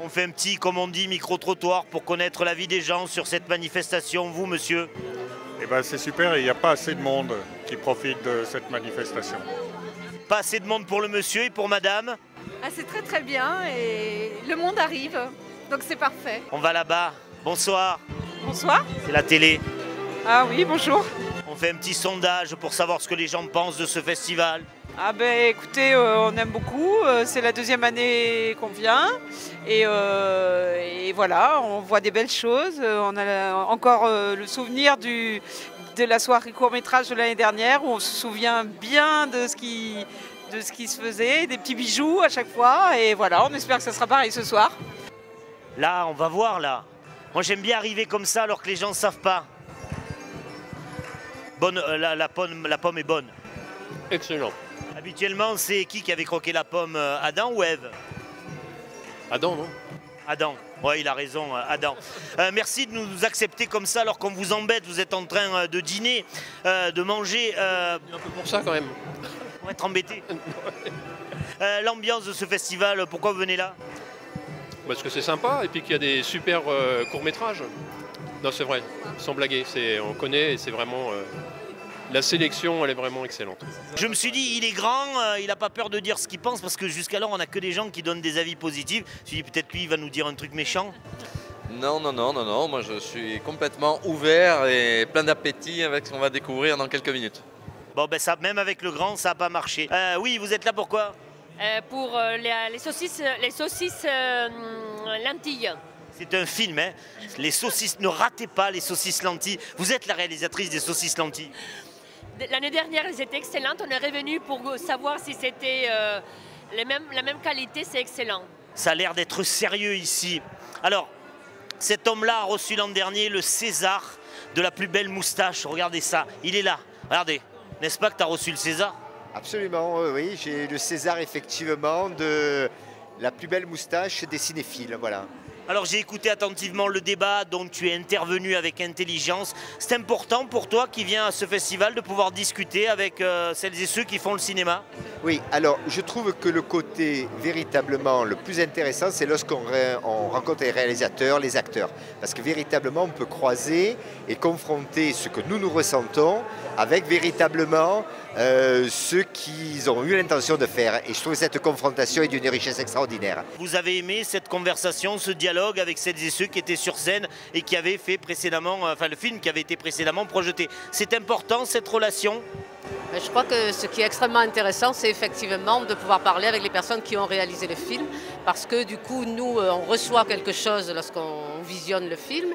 On fait un petit, comme on dit, micro-trottoir pour connaître l'avis des gens sur cette manifestation. Vous, monsieur? Eh ben, c'est super, il n'y a pas assez de monde qui profite de cette manifestation. Pas assez de monde pour le monsieur et pour madame? Ah, c'est très très bien et le monde arrive, donc c'est parfait. On va là-bas. Bonsoir. Bonsoir. C'est la télé. Ah oui, bonjour. On fait un petit sondage pour savoir ce que les gens pensent de ce festival. Ah ben écoutez, on aime beaucoup, c'est la deuxième année qu'on vient et voilà, on voit des belles choses. On a encore le souvenir de la soirée court-métrage de l'année dernière où on se souvient bien de ce qui se faisait, des petits bijoux à chaque fois et voilà, on espère que ça sera pareil ce soir. Là, on va voir là. Moi j'aime bien arriver comme ça alors que les gens ne savent pas. Bonne, la pomme est bonne. Excellent. Habituellement, c'est qui avait croqué la pomme, Adam ou Ève? Adam, non? Adam. Ouais, il a raison, Adam. Merci de nous accepter comme ça alors qu'on vous embête. Vous êtes en train de dîner, de manger. Un peu pour ça quand même. Pour être embêté. L'ambiance de ce festival, pourquoi vous venez là? Parce que c'est sympa et puis qu'il y a des super courts-métrages. Non, c'est vrai, sans blaguer. On connaît et c'est vraiment... La sélection, elle est vraiment excellente. Je me suis dit, il est grand, il n'a pas peur de dire ce qu'il pense, parce que jusqu'alors, on n'a que des gens qui donnent des avis positifs. Je me suis dit, peut-être lui, il va nous dire un truc méchant. Non, moi je suis complètement ouvert et plein d'appétit avec ce qu'on va découvrir dans quelques minutes. Bon, ben ça, même avec le grand, ça n'a pas marché. Oui, vous êtes là pourquoi? Pour les saucisses lentilles. C'est un film, hein. Les saucisses, ne ratez pas les saucisses lentilles. Vous êtes la réalisatrice des saucisses lentilles. L'année dernière, elles étaient excellentes. On est revenu pour savoir si c'était la même qualité. C'est excellent. Ça a l'air d'être sérieux ici. Alors, cet homme-là a reçu l'an dernier le César de la plus belle moustache. Regardez ça, il est là. Regardez, n'est-ce pas que tu as reçu le César? Absolument, oui. J'ai le César, effectivement, de la plus belle moustache des cinéphiles, voilà. Alors j'ai écouté attentivement le débat, donc tu es intervenu avec intelligence. C'est important pour toi qui viens à ce festival de pouvoir discuter avec celles et ceux qui font le cinéma? Oui, alors je trouve que le côté véritablement le plus intéressant, c'est lorsqu'on rencontre les réalisateurs, les acteurs. Parce que véritablement, on peut croiser et confronter ce que nous ressentons avec véritablement ceux qu'ils ont eu l'intention de faire. Et je trouve que cette confrontation est d'une richesse extraordinaire. Vous avez aimé cette conversation, ce dialogue avec celles et ceux qui étaient sur scène et qui avaient fait précédemment, enfin le film qui avait été précédemment projeté. C'est important cette relation? Je crois que ce qui est extrêmement intéressant, c'est effectivement de pouvoir parler avec les personnes qui ont réalisé le film, parce que du coup, nous, on reçoit quelque chose lorsqu'on visionne le film,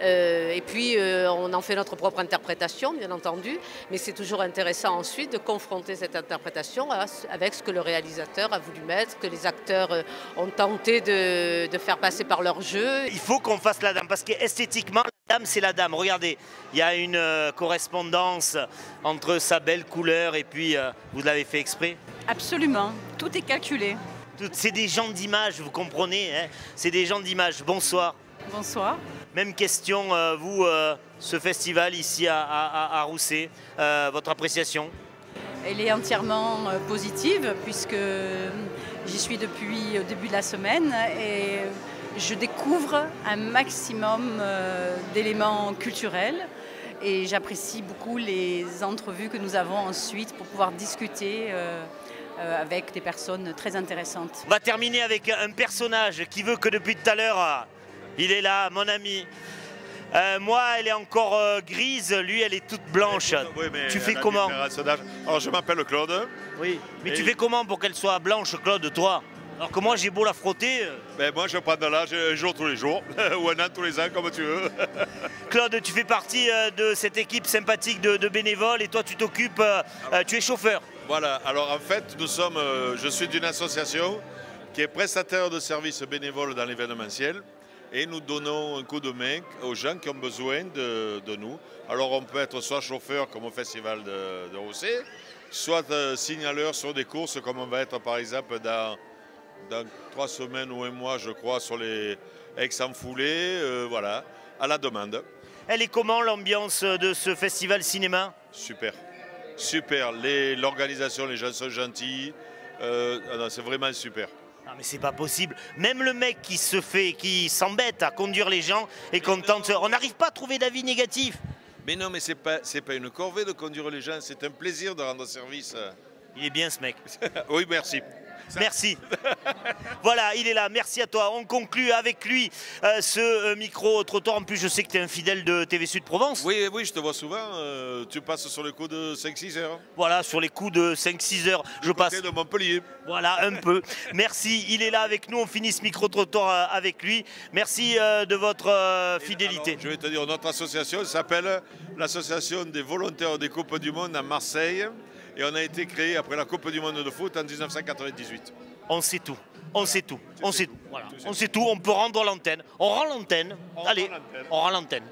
et puis on en fait notre propre interprétation, bien entendu, mais c'est toujours intéressant ensuite de confronter cette interprétation avec ce que le réalisateur a voulu mettre, que les acteurs ont tenté de faire passer par leur jeu. Il faut qu'on fasse la dame, parce qu'esthétiquement, la dame, c'est la dame. Regardez, il y a une correspondance entre sa belle couleur et puis, vous l'avez fait exprès? Absolument, tout est calculé. C'est des gens d'image, vous comprenez, hein? C'est des gens d'image. Bonsoir. Bonsoir. Même question, vous, ce festival ici à Rousset, votre appréciation? Elle est entièrement positive puisque j'y suis depuis le début de la semaine et je découvre un maximum d'éléments culturels et j'apprécie beaucoup les entrevues que nous avons ensuite pour pouvoir discuter avec des personnes très intéressantes. On va terminer avec un personnage qui veut que depuis tout à l'heure, il est là, mon ami. Moi, elle est encore grise, lui, elle est toute blanche. Oui, mais tu fais comment? Alors, je m'appelle Claude. Oui, mais tu fais comment pour qu'elle soit blanche, Claude, toi? Alors que moi, j'ai beau la frotter. Ben, moi, je prends de l'âge un jour tous les jours, ou un an tous les ans, comme tu veux. Claude, tu fais partie de cette équipe sympathique de bénévoles et toi, tu t'occupes, tu es chauffeur. Voilà, alors en fait, je suis d'une association qui est prestataire de services bénévoles dans l'événementiel. Et nous donnons un coup de main aux gens qui ont besoin de nous. Alors on peut être soit chauffeur comme au festival de Rousset, soit signaleur sur des courses comme on va être par exemple dans 3 semaines ou un mois je crois sur les Aix-en-Foulée, voilà, à la demande. Elle est comment l'ambiance de ce festival cinéma? Super, super. L'organisation, les gens sont gentils, c'est vraiment super. Non mais c'est pas possible. Même le mec qui s'embête à conduire les gens est content. On n'arrive pas à trouver d'avis négatif. Mais non, mais c'est pas une corvée de conduire les gens, c'est un plaisir de rendre service. Il est bien ce mec. Oui, merci. Merci. Voilà, il est là. Merci à toi. On conclut avec lui ce micro-trottoir. En plus, je sais que tu es un fidèle de TV Sud Provence. Oui, je te vois souvent. Tu passes sur les coups de 5-6 heures. Voilà, sur les coups de 5-6 heures, je passe. De Montpellier. Voilà, un peu. Merci, il est là avec nous. On finit ce micro-trottoir avec lui. Merci de votre fidélité. Alors, je vais te dire, notre association s'appelle l'Association des volontaires des Coupes du Monde à Marseille. Et on a été créé après la Coupe du Monde de foot en 1998. On sait tout. On sait tout. On sait tout. Voilà. On sait tout. On peut rendre l'antenne. On rend l'antenne. Allez, on rend l'antenne.